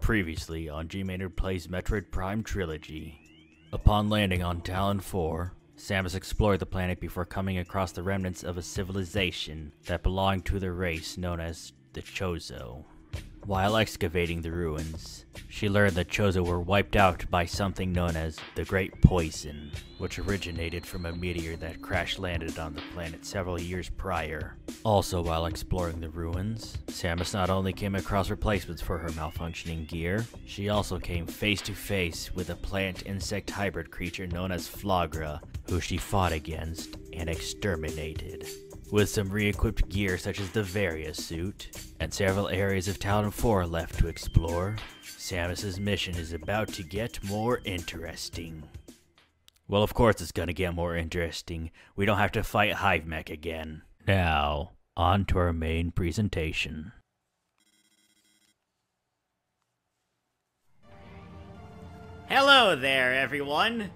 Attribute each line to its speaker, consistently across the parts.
Speaker 1: Previously on GMaynard Plays Metroid Prime Trilogy. Upon landing on Talon 4, Samus explored the planet before coming across the remnants of a civilization that belonged to the race known as the Chozo. While excavating the ruins, she learned that Chozo were wiped out by something known as the Great Poison, which originated from a meteor that crash-landed on the planet several years prior. Also, while exploring the ruins, Samus not only came across replacements for her malfunctioning gear, she also came face to face with a plant-insect hybrid creature known as Flagra, who she fought against and exterminated. With some re-equipped gear such as the Varia suit, and several areas of Talon 4 left to explore, Samus's mission is about to get more interesting. Well, of course it's gonna get more interesting. We don't have to fight Hive Mech again. Now, on to our main presentation.
Speaker 2: Hello there, everyone!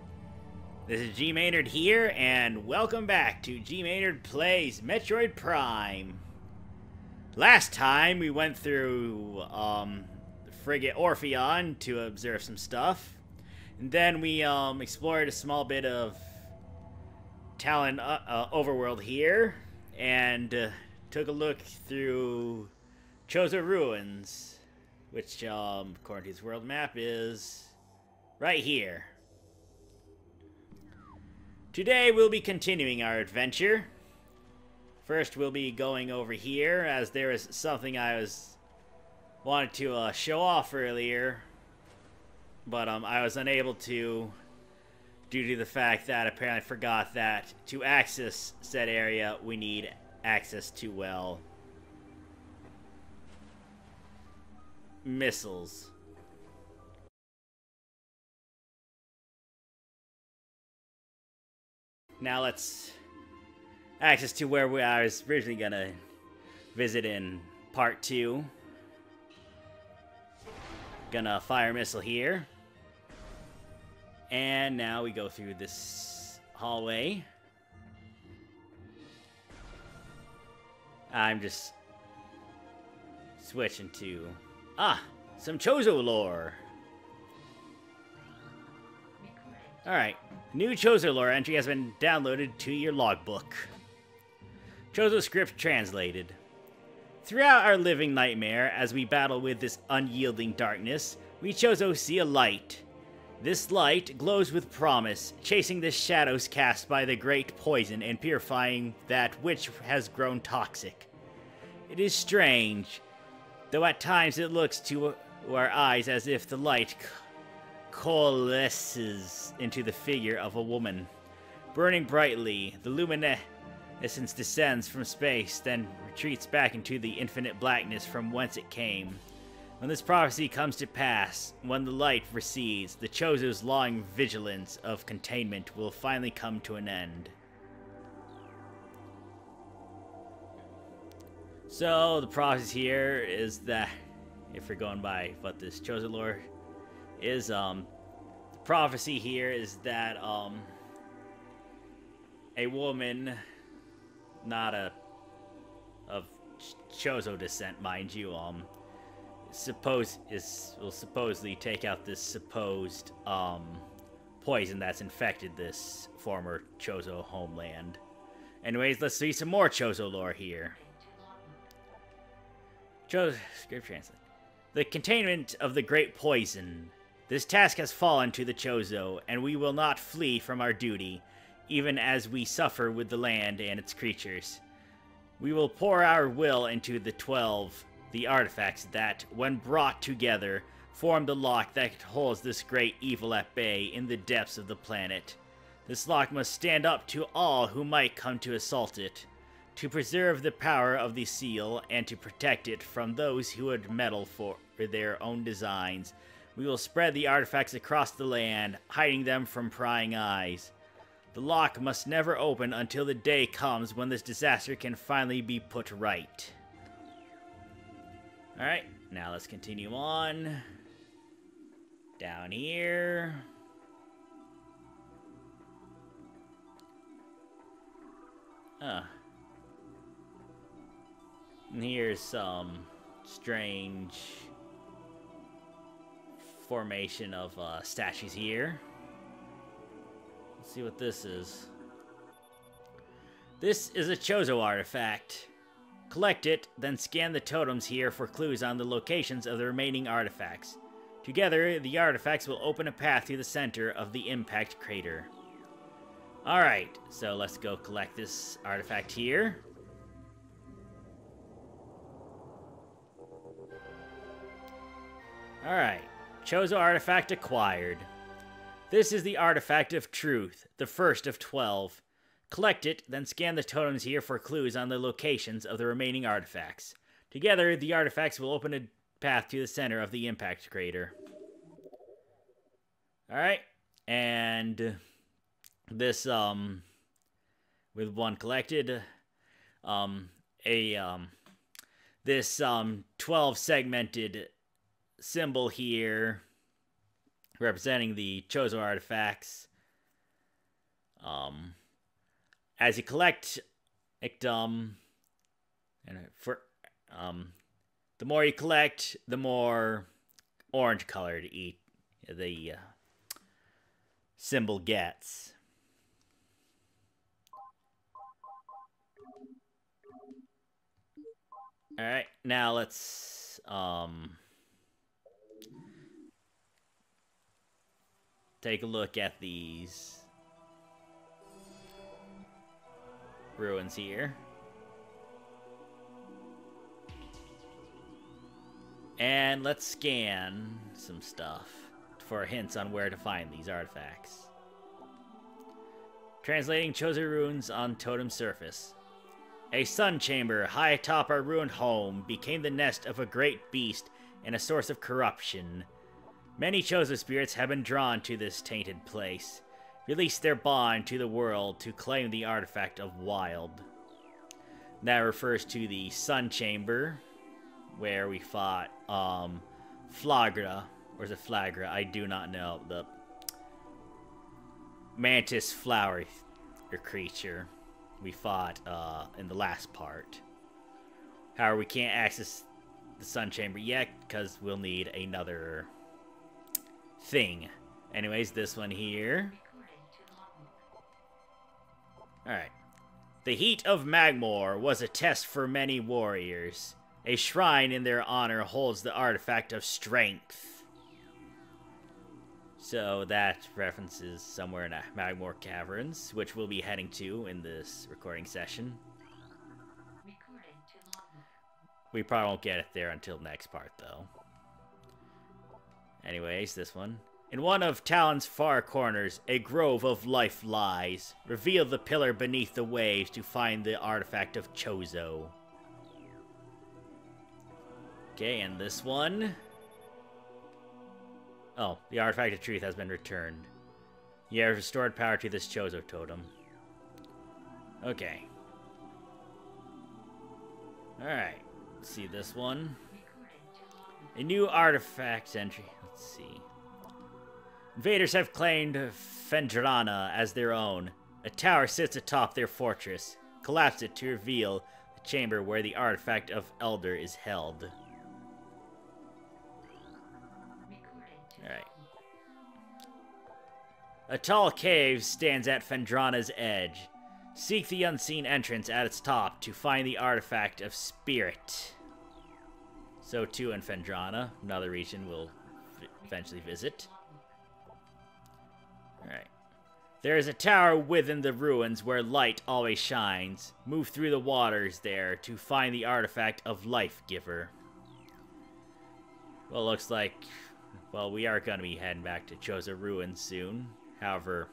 Speaker 2: This is GMaynard here, and welcome back to GMaynard Plays Metroid Prime. Last time, we went through, the frigate Orpheon to observe some stuff. And then we, explored a small bit of Talon, overworld here. And, took a look through Chozo Ruins. Which, according to his world map, is right here. Today we'll be continuing our adventure. First we'll be going over here, as there is something I wanted to show off earlier, but I was unable to due to the fact that apparently I forgot that to access said area we need access to, well, missiles. Now let's access to where I was originally gonna visit in part 2. Gonna fire a missile here. And now we go through this hallway. I'm just switching to some Chozo lore. Alright, new Chozo lore entry has been downloaded to your logbook. Chozo script translated. Throughout our living nightmare, as we battle with this unyielding darkness, we Chozo see a light. This light glows with promise, chasing the shadows cast by the Great Poison and purifying that which has grown toxic. It is strange, though at times it looks to our eyes as if the light coalesces into the figure of a woman. Burning brightly, the luminescence descends from space, then retreats back into the infinite blackness from whence it came. When this prophecy comes to pass, when the light recedes, the Chozo's long vigilance of containment will finally come to an end. So, the prophecy here is that, if we're going by what this Chozo lore is, the prophecy here is that, a woman, not of Chozo descent, mind you, will supposedly take out this supposed, poison that's infected this former Chozo homeland. Anyways, let's see some more Chozo lore here. Chozo, script translate. The containment of the Great Poison. This task has fallen to the Chozo, and we will not flee from our duty, even as we suffer with the land and its creatures. We will pour our will into the 12, the artifacts that, when brought together, form the lock that holds this great evil at bay in the depths of the planet. This lock must stand up to all who might come to assault it, to preserve the power of the seal and to protect it from those who would meddle for their own designs. We will spread the artifacts across the land, hiding them from prying eyes. The lock must never open until the day comes when this disaster can finally be put right. Alright, now let's continue on. Down here. And here's some strange formation of statues here. Let's see what this is. This is a Chozo artifact. Collect it, then scan the totems here for clues on the locations of the remaining artifacts. Together, the artifacts will open a path to the center of the impact crater. Alright, so let's go collect this artifact here. Alright, Chozo artifact acquired. This is the artifact of truth, the first of 12. Collect it, then scan the totems here for clues on the locations of the remaining artifacts. Together, the artifacts will open a path to the center of the impact crater. Alright, and this, with one collected, this 12 segmented symbol here representing the Chozo artifacts. As you collect the more you collect, the more orange colored the symbol gets. Alright, now let's take a look at these ruins here. And let's scan some stuff for hints on where to find these artifacts. Translating Chozo Ruins on totem surface. A sun chamber high atop our ruined home became the nest of a great beast and a source of corruption. Many Chozo spirits have been drawn to this tainted place, release their bond to the world to claim the artifact of wild. That refers to the sun chamber, where we fought Flagra, or is it Flagra? I do not know. The mantis flower creature we fought in the last part. However, we can't access the sun chamber yet because we'll need another thing. Anyways, this one here. Alright. The heat of Magmor was a test for many warriors. A shrine in their honor holds the artifact of strength. So that references somewhere in Magmoor Caverns, which we'll be heading to in this recording session. We probably won't get it there until next part, though. Anyways, this one. In one of Talon's far corners, a grove of life lies. Reveal the pillar beneath the waves to find the artifact of Chozo. Okay, and this one. Oh, the artifact of truth has been returned. You have restored power to this Chozo totem. Okay. Alright. Let's see this one. A new artifact entry. Let's see. Invaders have claimed Phendrana as their own. A tower sits atop their fortress. Collapse it to reveal the chamber where the artifact of Elder is held. Alright. A tall cave stands at Phendrana's edge. Seek the unseen entrance at its top to find the artifact of spirit. So too in Phendrana, another region we'll eventually visit. Alright. There is a tower within the ruins where light always shines. Move through the waters there to find the artifact of Life Giver. Well, looks like, well, we are going to be heading back to Chozo Ruins soon. However,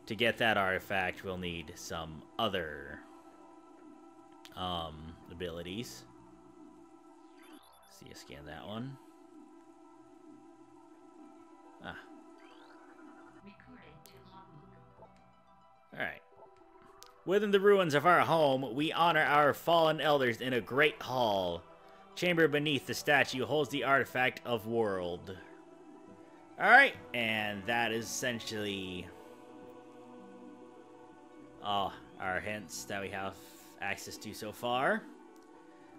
Speaker 2: to get that artifact, we'll need some other abilities. See, you scan that one. Ah. Alright. Within the ruins of our home, we honor our fallen elders in a great hall. Chamber beneath the statue holds the artifact of world. Alright, and that is essentially our hints that we have access to so far.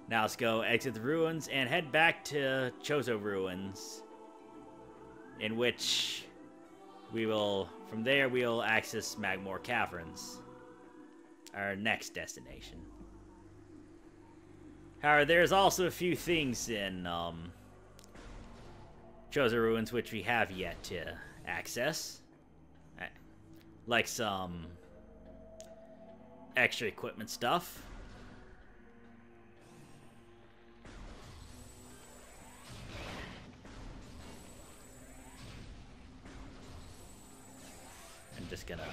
Speaker 2: Now let's go exit the ruins and head back to Chozo Ruins. in which we will, from there, we'll access Magmoor Caverns, our next destination. However, there's also a few things in Chozo Ruins which we have yet to access, like some extra equipment stuff. I'm just gonna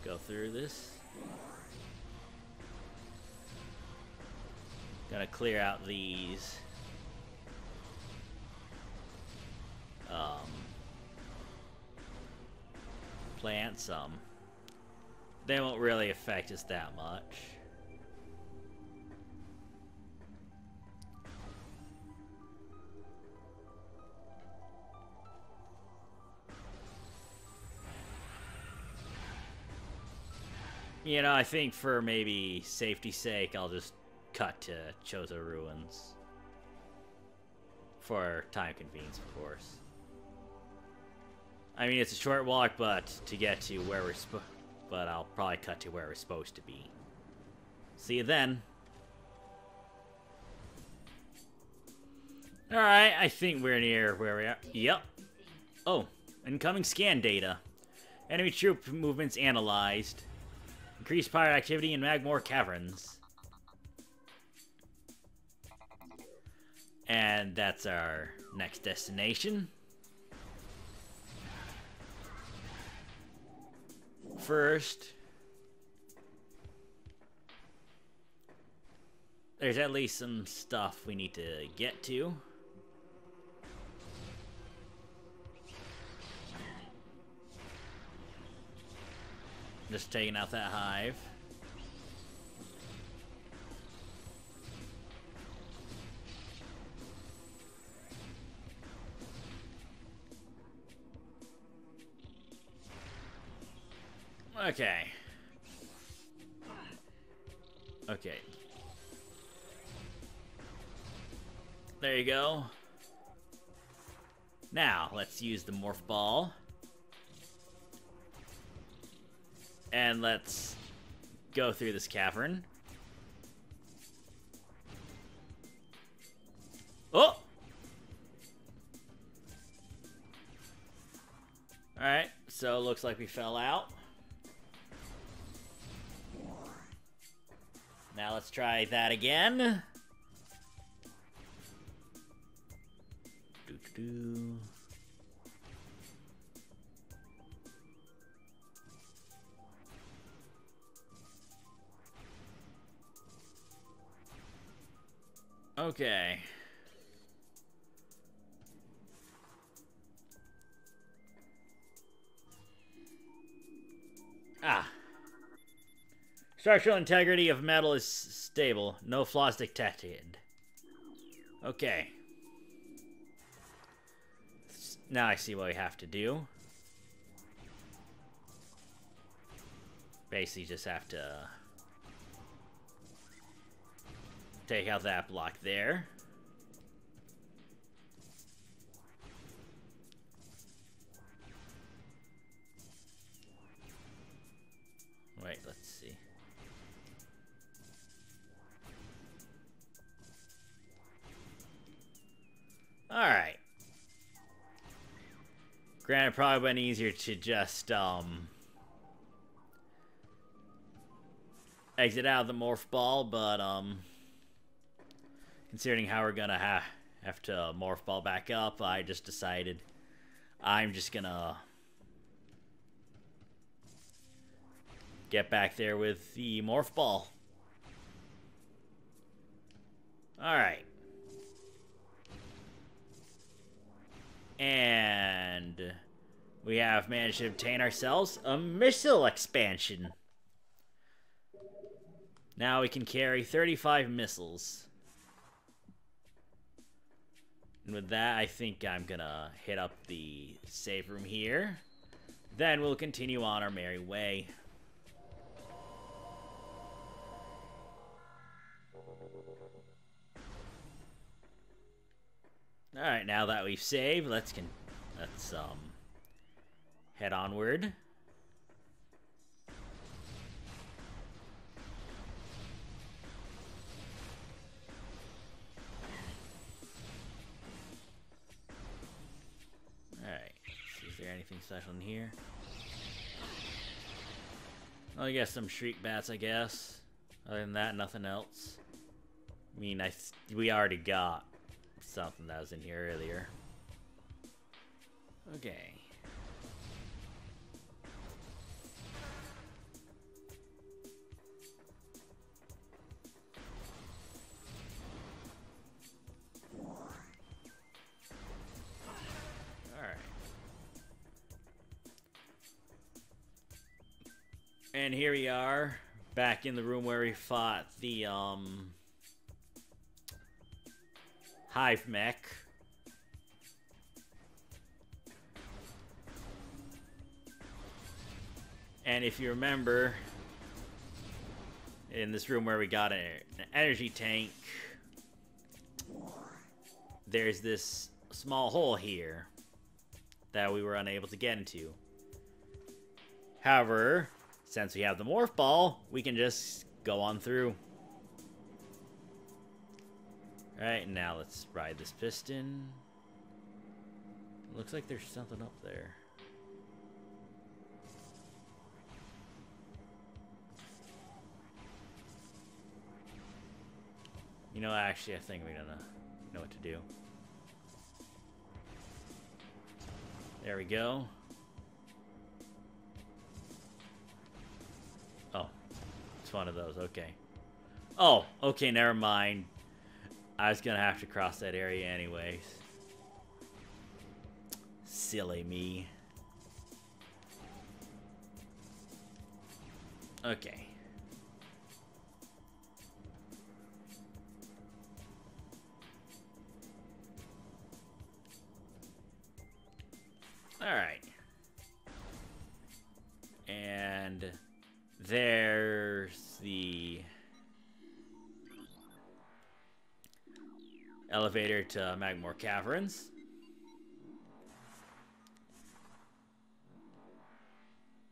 Speaker 2: go through this. Gonna clear out these plants. They won't really affect us that much. You know, I think for maybe safety's sake, I'll just cut to Chozo Ruins. For time convenience, of course. I mean, it's a short walk, but to get to where but I'll probably cut to where we're supposed to be. See you then. Alright, I think we're near where we are. Yep. Oh, incoming scan data. Enemy troop movements analyzed. Increased pirate activity in Magmoor Caverns. And that's our next destination. First, there's at least some stuff we need to get to. Just taking out that hive. Okay. Okay. There you go. Now, let's use the morph ball. And let's go through this cavern. Oh! Alright, so it looks like we fell out. Now let's try that again. Doo-doo-doo. Okay. Ah. Structural integrity of metal is stable. No flaws detected. Okay. Now I see what we have to do. Basically just have to take out that block there. Wait, let's see. Alright. Granted, it probably been easier to just, exit out of the morph ball, but, considering how we're gonna have to morph ball back up, I just decided I'm just gonna get back there with the morph ball. Alright. And we have managed to obtain ourselves a missile expansion. Now we can carry 35 missiles. And with that, I think I'm gonna hit up the save room here. Then we'll continue on our merry way. All right, now that we've saved, let's head onward. All right. Is there anything special in here? Well, I guess some shriek bats, I guess. Other than that, nothing else. I mean, we already got something that was in here earlier. Okay. Alright. And here we are, back in the room where we fought the, hive mech. And if you remember, in this room where we got an energy tank, there's this small hole here that we were unable to get into. However, since we have the morph ball, we can just go on through. Alright, now let's ride this piston. Looks like there's something up there. You know, actually, I think we're gonna know what to do. There we go. Oh, it's one of those, okay. Oh, okay, never mind. I was gonna have to cross that area anyways. Silly me. Okay. Alright. And there's the elevator to Magmoor Caverns.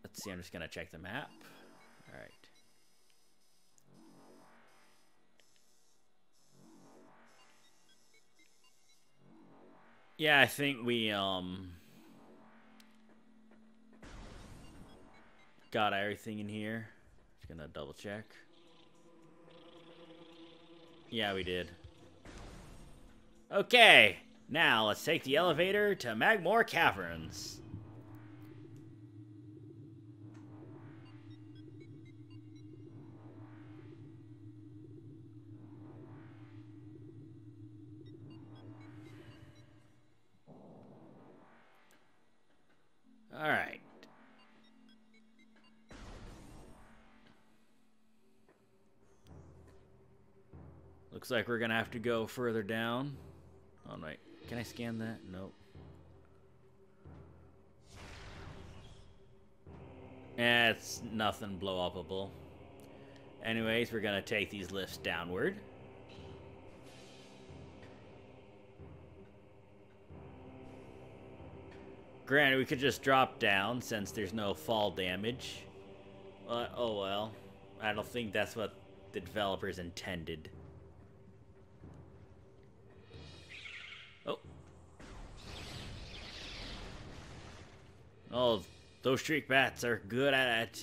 Speaker 2: Let's see, I'm just gonna check the map. Alright. Yeah, I think we got everything in here. Just gonna double check. Yeah, we did. Okay, now let's take the elevator to Magmoor Caverns. All right. Looks like we're gonna have to go further down. Oh, wait. Can I scan that? Nope. It's nothing blow-upable. Anyways, we're gonna take these lifts downward. Granted, we could just drop down since there's no fall damage. Oh well. I don't think that's what the developers intended. Oh. Oh, those streak bats are good at,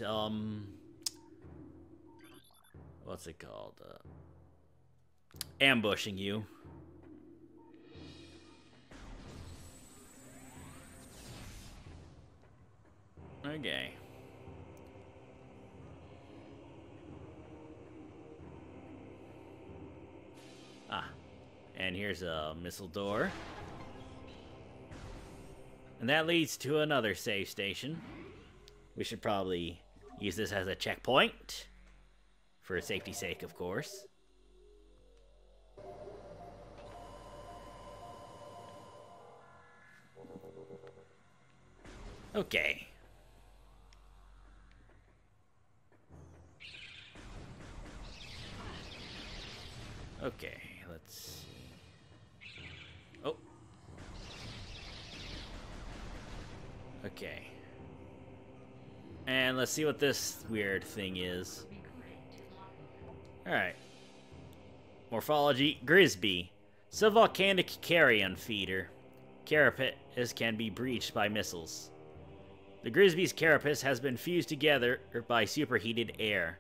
Speaker 2: what's it called? Ambushing you. Okay. Ah. And here's a missile door. And that leads to another save station. We should probably use this as a checkpoint. For safety's sake, of course. Okay. Okay, let's see. Oh, Okay. And let's see what this weird thing is. Alright. Morphology, Grisby. Subvolcanic carrion feeder. Carapace can be breached by missiles. The Grisby's carapace has been fused together by superheated air.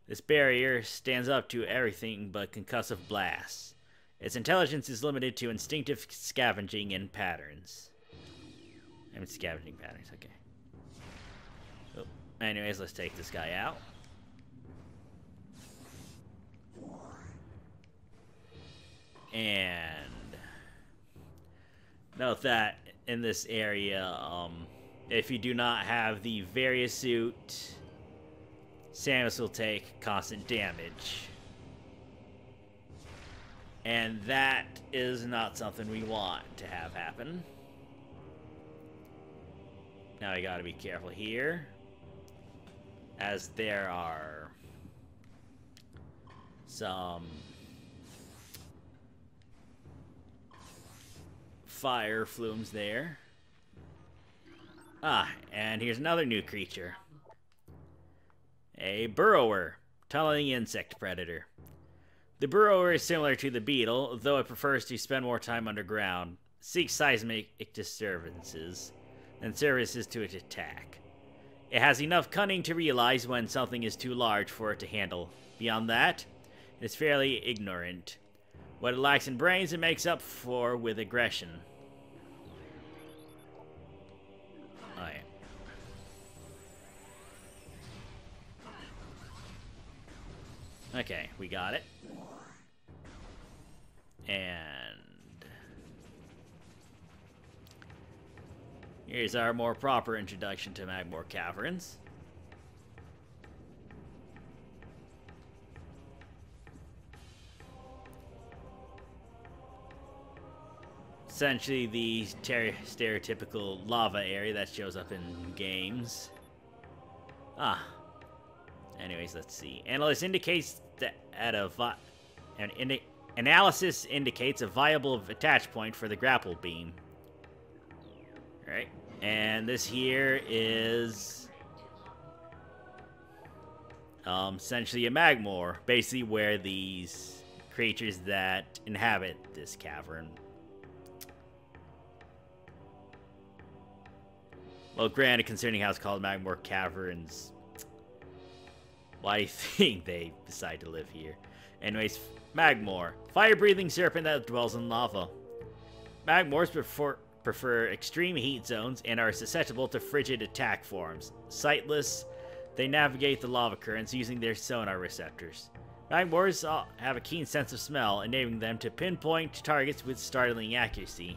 Speaker 2: This barrier stands up to everything but concussive blasts. Its intelligence is limited to instinctive scavenging and patterns. Scavenging patterns, okay. Oh, anyways, let's take this guy out. And note that in this area, if you do not have the various suit, Samus will take constant damage. And that is not something we want to have happen. Now we gotta be careful here, as there are some fire flumes there. Ah, and here's another new creature. A Burrower, tunneling insect predator. The Burrower is similar to the beetle, though it prefers to spend more time underground, seeks seismic disturbances, and services to its attack. It has enough cunning to realize when something is too large for it to handle. Beyond that, it is fairly ignorant. What it lacks in brains, it makes up for with aggression. Oh yeah. Okay, we got it. And here's our more proper introduction to Magmoor Caverns. Essentially the stereotypical lava area that shows up in games. Anyways, let's see. Analysis indicates a viable attach point for the grapple beam. Alright. And this here is essentially a Magmor, basically where these creatures that inhabit this cavern. Well, granted, considering how it's called Magmoor Caverns, why do you think they decide to live here? Anyways, Magmor, fire-breathing serpent that dwells in lava. Magmors prefer extreme heat zones and are susceptible to frigid attack forms. Sightless, they navigate the lava currents using their sonar receptors. Magmors have a keen sense of smell, enabling them to pinpoint targets with startling accuracy.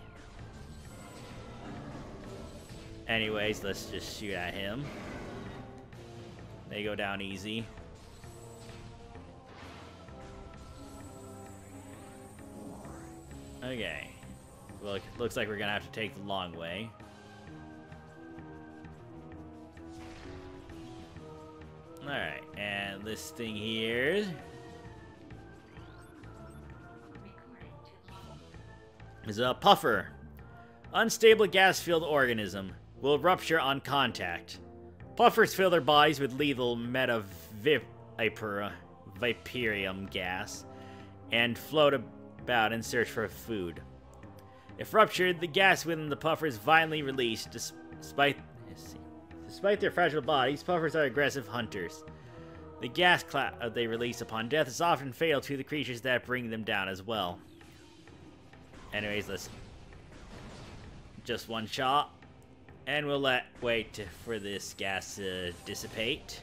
Speaker 2: Anyways, let's just shoot at him. They go down easy. Okay. Well, looks like we're gonna have to take the long way. Alright, and this thing here is a puffer. Unstable gas-filled organism. Will rupture on contact. Puffers fill their bodies with lethal vaporium gas and float about in search for food. If ruptured, the gas within the puffer is violently released. Despite their fragile bodies, puffers are aggressive hunters. The gas cloud they release upon death is often fatal to the creatures that bring them down as well. Anyways, let's just one shot. And we'll wait for this gas to dissipate.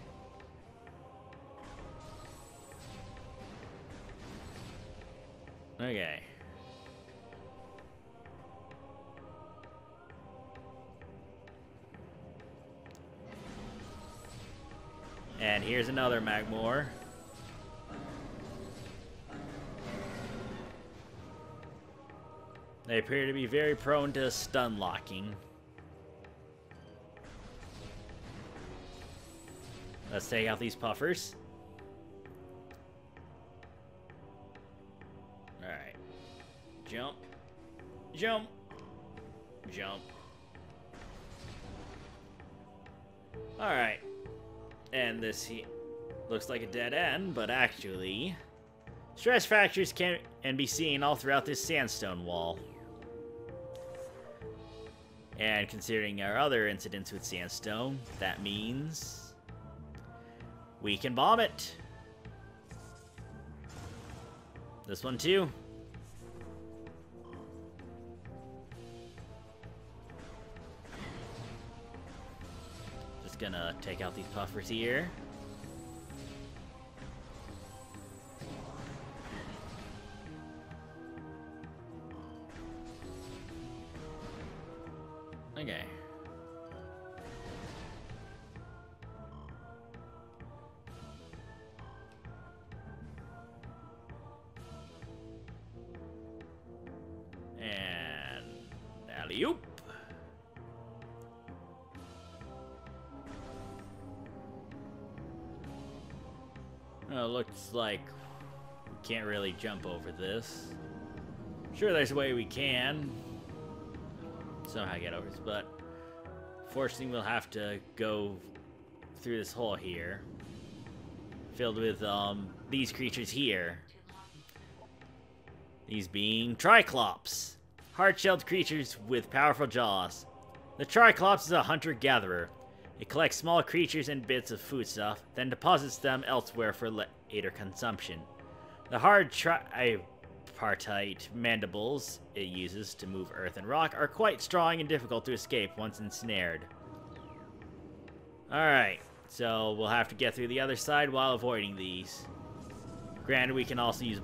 Speaker 2: Okay. And here's another Magmor. They appear to be very prone to stun locking. Let's take out these puffers. Alright. Jump. Jump. Jump. Alright. And this looks like a dead end, but actually, stress fractures can be seen all throughout this sandstone wall. And considering our other incidents with sandstone, that means we can bomb it. This one too. Just gonna take out these puffers here. Okay. And alley-oop. Oh, looks like we can't really jump over this. Sure, there's a way we can somehow get over this, but fortunately we'll have to go through this hole here, filled with these creatures here. These being Triclops, hard-shelled creatures with powerful jaws. The Triclops is a hunter-gatherer. It collects small creatures and bits of foodstuff, then deposits them elsewhere for later consumption. The hard tripartite mandibles it uses to move earth and rock are quite strong and difficult to escape once ensnared. Alright, so we'll have to get through the other side while avoiding these. Granted, we can also use...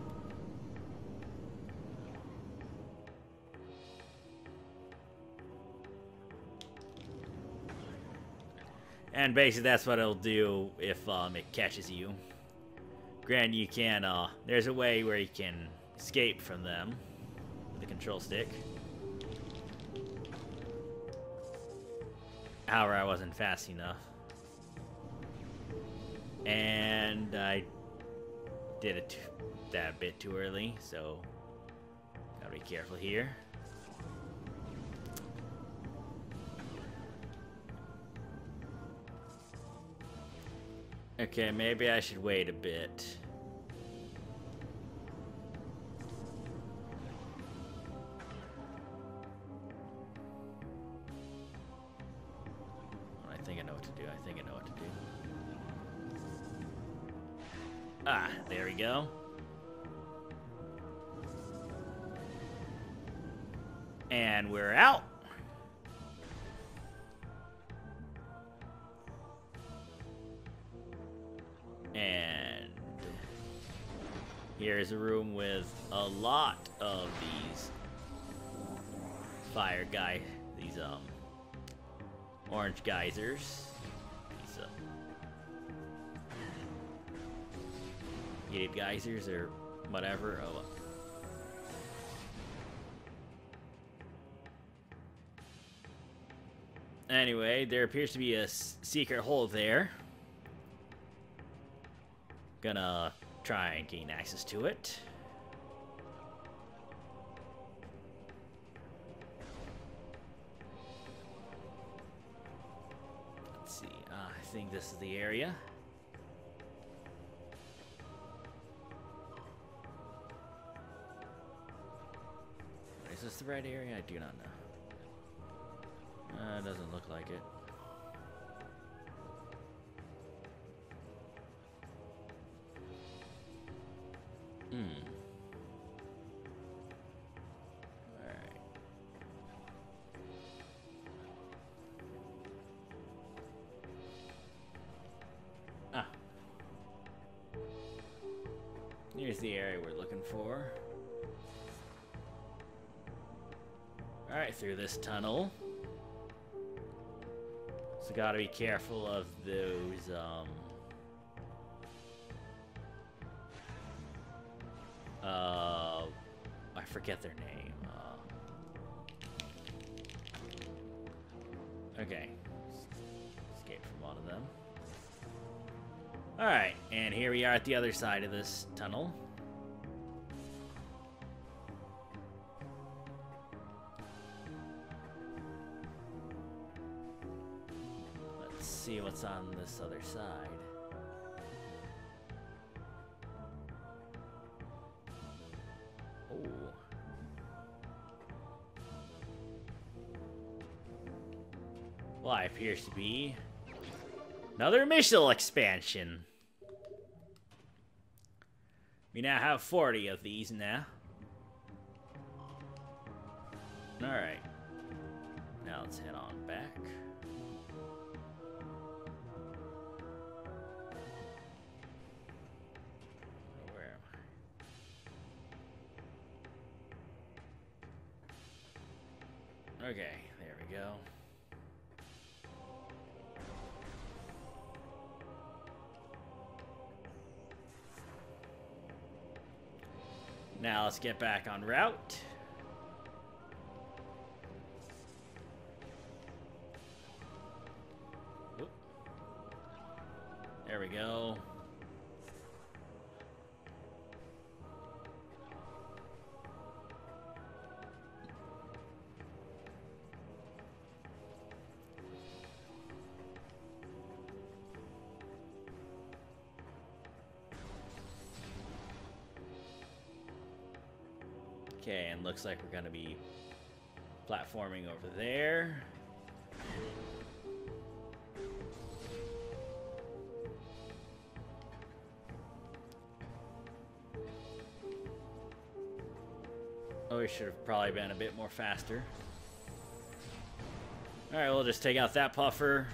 Speaker 2: And basically that's what it'll do if it catches you. Granted, you can, there's a way where you can escape from them with the control stick. However, I wasn't fast enough. And I did it that bit too early, so gotta be careful here. Okay, maybe I should wait a bit. I think I know what to do. I think I know what to do. Ah, there we go. And we're out. And here's a room with a lot of these fire these orange geysers. These heated geysers or whatever. Oh. Anyway, there appears to be a secret hole there. Gonna try and gain access to it. Let's see. I think this is the area. Is this the right area? I do not know. It doesn't look like it. Alright. Ah. Here's the area we're looking for. Alright, through this tunnel. So gotta be careful of those, I forget their name. Okay. Escape from one of them. Alright, and here we are at the other side of this tunnel. Let's see what's on this other side. Oh. Why appears to be another missile expansion. We now have 40 of these now. Alright. Now let's head on back. Where am I? Okay, there we go. Now let's get back on route. Whoop. There we go. Okay, and looks like we're gonna be platforming over there. Oh, we should have probably been a bit more faster. Alright, we'll just take out that puffer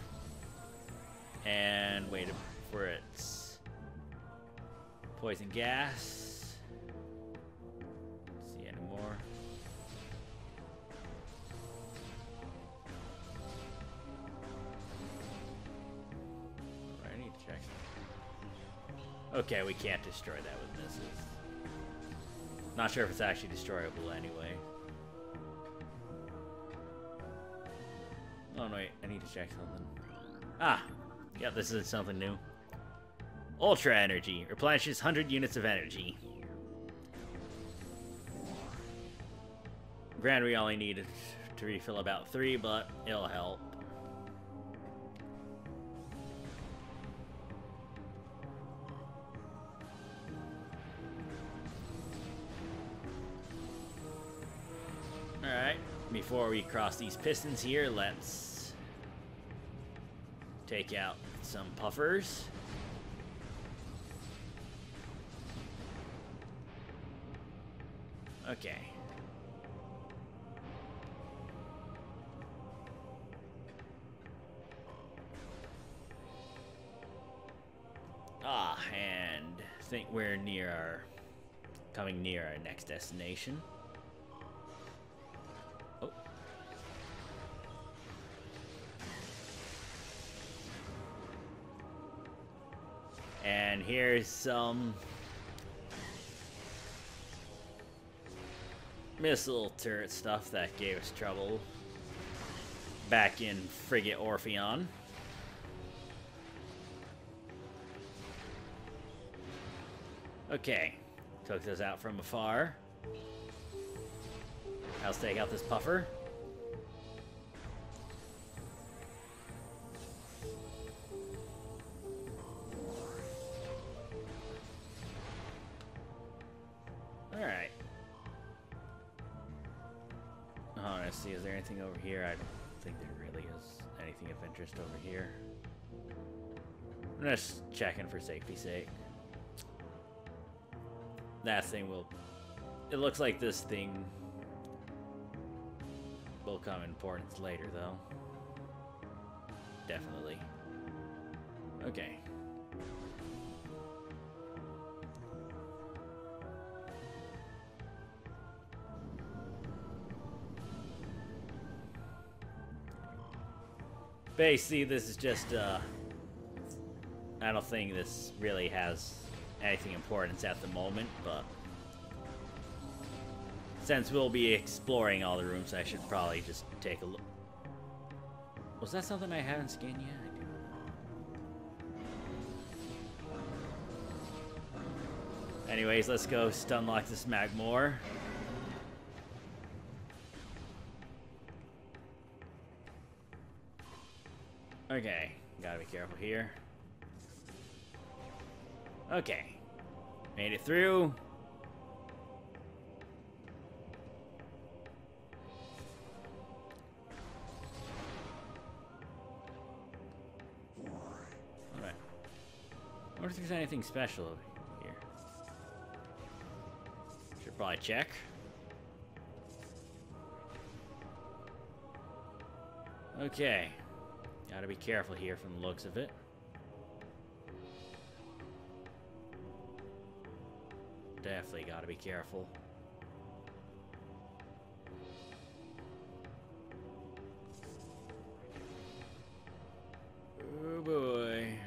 Speaker 2: and wait for its poison gas. Okay, we can't destroy that with missiles. Not sure if it's actually destroyable anyway. Oh no, wait, I need to check something. Ah! Yep, this is something new. Ultra Energy. Replenishes 100 units of energy. Granted, we only needed to refill about 3, but it'll help. Alright, before we cross these pistons here, let's take out some puffers. Okay. Ah, and I think we're coming near our next destination. Oh. And here's some missile turret stuff that gave us trouble back in Frigate Orpheon. Okay, took those out from afar. Now let's take out this puffer. Alright. Oh, let's see, is there anything over here? I don't think there really is anything of interest over here. I'm just checking for safety's sake. That thing will... It looks like this thing will come in importance later, though. Definitely. Okay. Basically, this is just, I don't think this really has anything importance at the moment, but since we'll be exploring all the rooms, I should probably just take a look. Was that something I haven't scanned yet? Anyways, let's go stunlock this Magmor. Okay. Gotta be careful here. Okay. Made it through. Alright. I wonder if there's anything special here. Should probably check. Okay. Gotta be careful here from the looks of it. Definitely gotta be careful. Oh boy.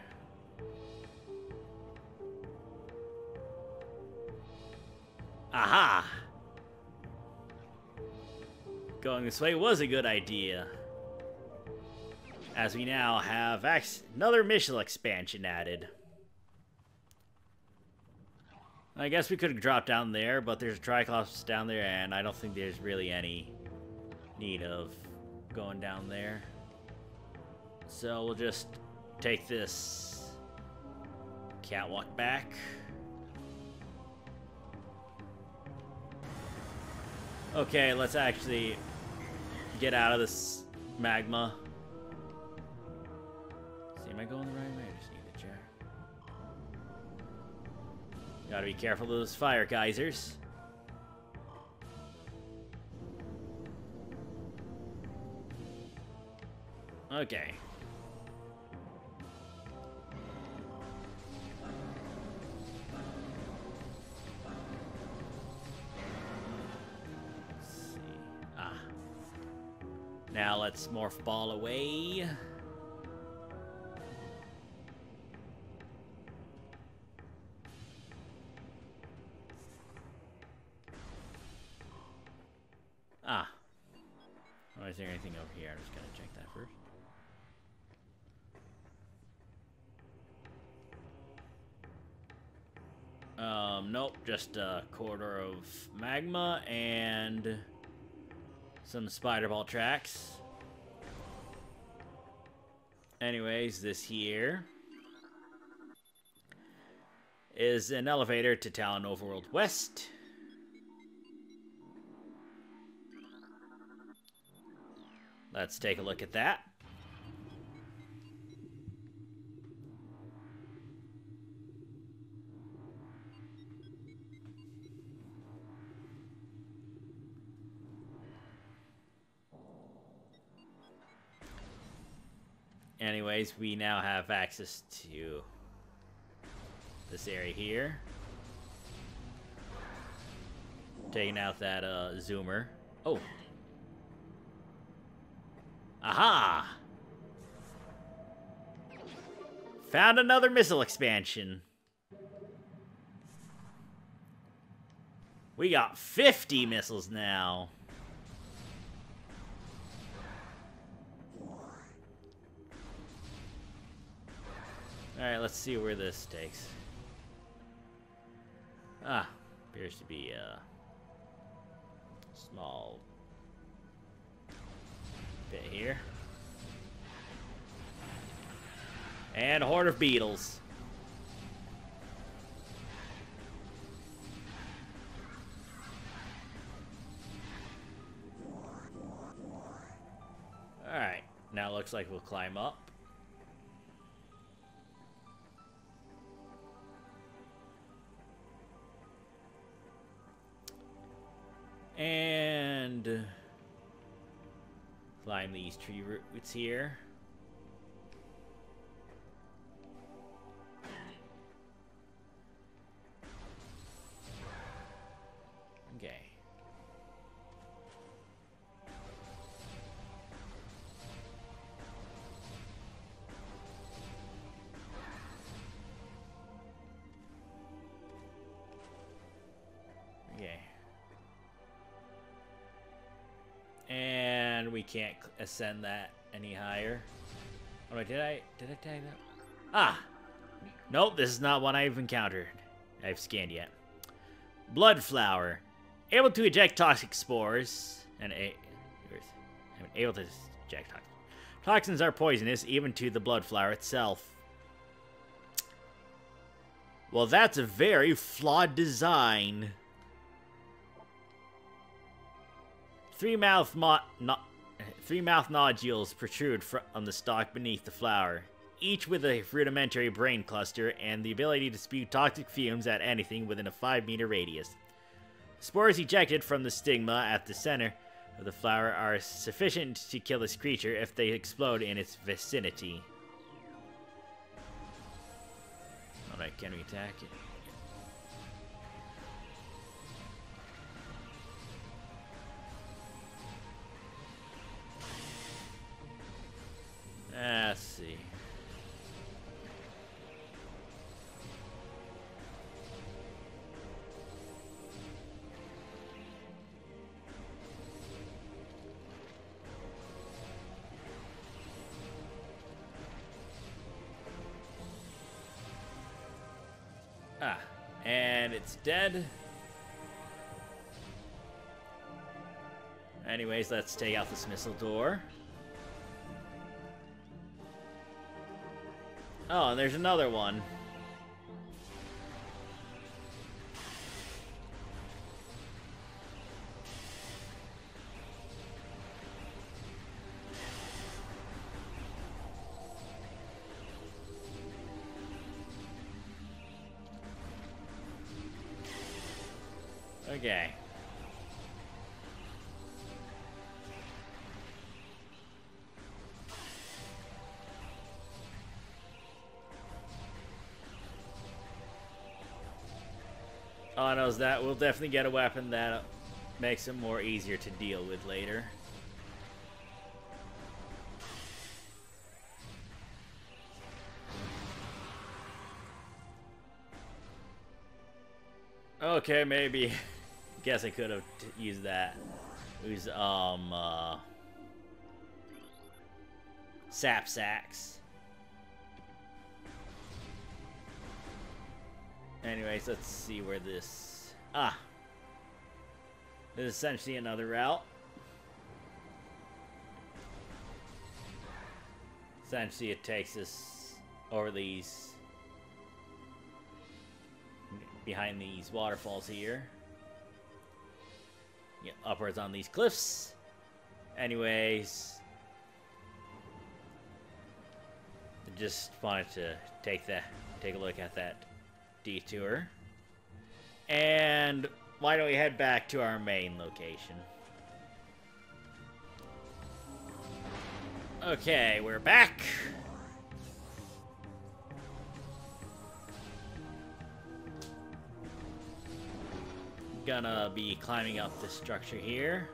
Speaker 2: Aha! Going this way was a good idea. As we now have another mission expansion added. I guess we could have dropped down there, but there's a Triclops down there, and I don't think there's really any need of going down there. So we'll just take this catwalk back. Okay, let's actually get out of this magma. Am I going the right way? I just need to check. Gotta be careful of those fire geysers. Okay. Let's see. Ah. Now let's morph ball away. Ah. Oh, is there anything over here? I'm just gonna check that first. Nope, just a corridor of magma and some spider ball tracks. Anyways, this here is an elevator to Talon Overworld West. Let's take a look at that. Anyways, we now have access to this area here. Taking out that zoomer. Oh. Aha! Found another missile expansion. We got 50 missiles now. Alright, let's see where this takes. Ah, appears to be a small bit here. And a horde of beetles. Alright, now it looks like we'll climb up. And climb these tree roots here. Okay. Okay. And we can't ascend that any higher. Oh, wait, did I tag that? Ah! Nope, this is not one I've encountered. I've scanned yet. Blood flower. Able to eject toxic spores. And able to eject toxic. Toxins are poisonous, even to the blood flower itself. Well, that's a very flawed design. Three mouth nodules protrude from the stalk beneath the flower, each with a rudimentary brain cluster and the ability to spew toxic fumes at anything within a 5-meter radius. Spores ejected from the stigma at the center of the flower are sufficient to kill this creature if they explode in its vicinity. Alright, can we attack it? Let's see. And it's dead. Anyways, let's take out this missile door. Oh, and there's another one. Okay. All I know is that we'll definitely get a weapon that makes it more easier to deal with later. Okay, maybe. Guess I could have used that. Use sap sacks. Anyways, let's see where this... This is essentially another route. Essentially, it takes us over these... behind these waterfalls here. Get upwards on these cliffs. Anyways... I just wanted to take a look at that detour. And why don't we head back to our main location? Okay, we're back. Gonna be climbing up this structure here.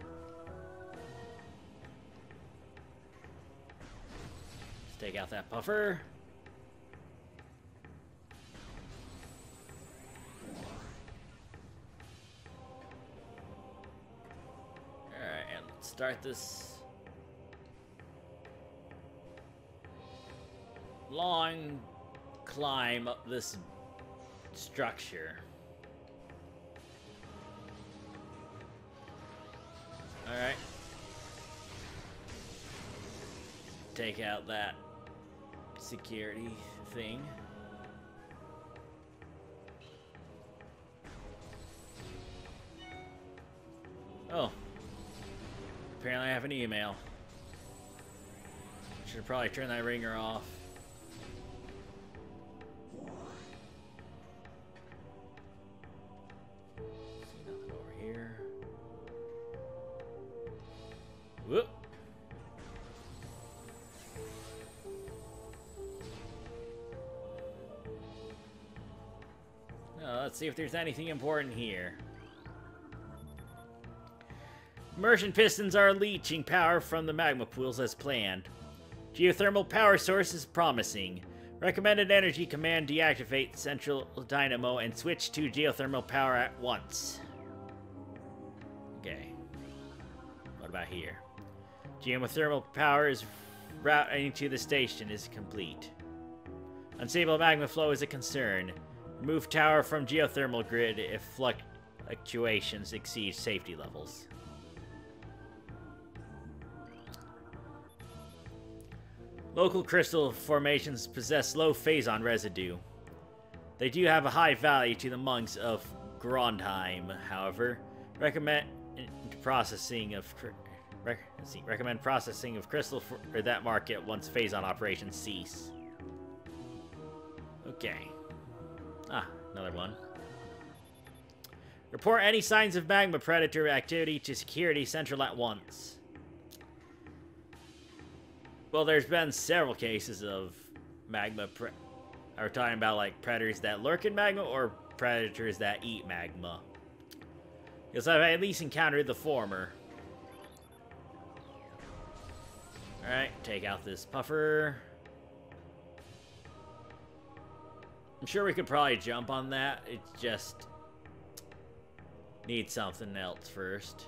Speaker 2: Let's take out that puffer. Start this long climb up this structure. Alright. Take out that security thing. Oh. Apparently I have an email. Should probably turn that ringer off. See nothing over here. Whoop. Now, let's see if there's anything important here. Immersion pistons are leaching power from the magma pools as planned. Geothermal power source is promising. Recommended energy command: deactivate central dynamo and switch to geothermal power at once. Okay. What about here? Geothermal power is routing to the station is complete. Unstable magma flow is a concern. Remove tower from geothermal grid if fluctuations exceed safety levels. Local crystal formations possess low phazon residue. They do have a high value to the monks of Grondheim, however. Recommend processing of crystal for that market once phazon operations cease. Okay. Ah, another one. Report any signs of magma predator activity to Security Central at once. Well, there's been several cases of magma. Are we talking about like predators that lurk in magma or predators that eat magma? Because I've at least encountered the former. Alright, take out this puffer. I'm sure we could probably jump on that. It just needs something else first.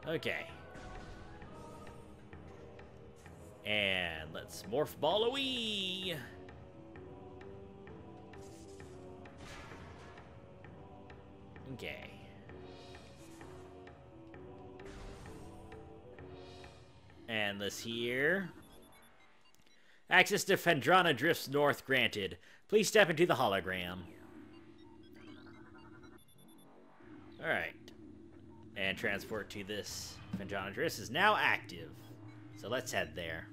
Speaker 2: Okay. And let's morph ball away. Okay. And this here. Access to Phendrana Drifts North granted. Please step into the hologram. Alright. And transport to this Phendrana Drifts is now active. So let's head there.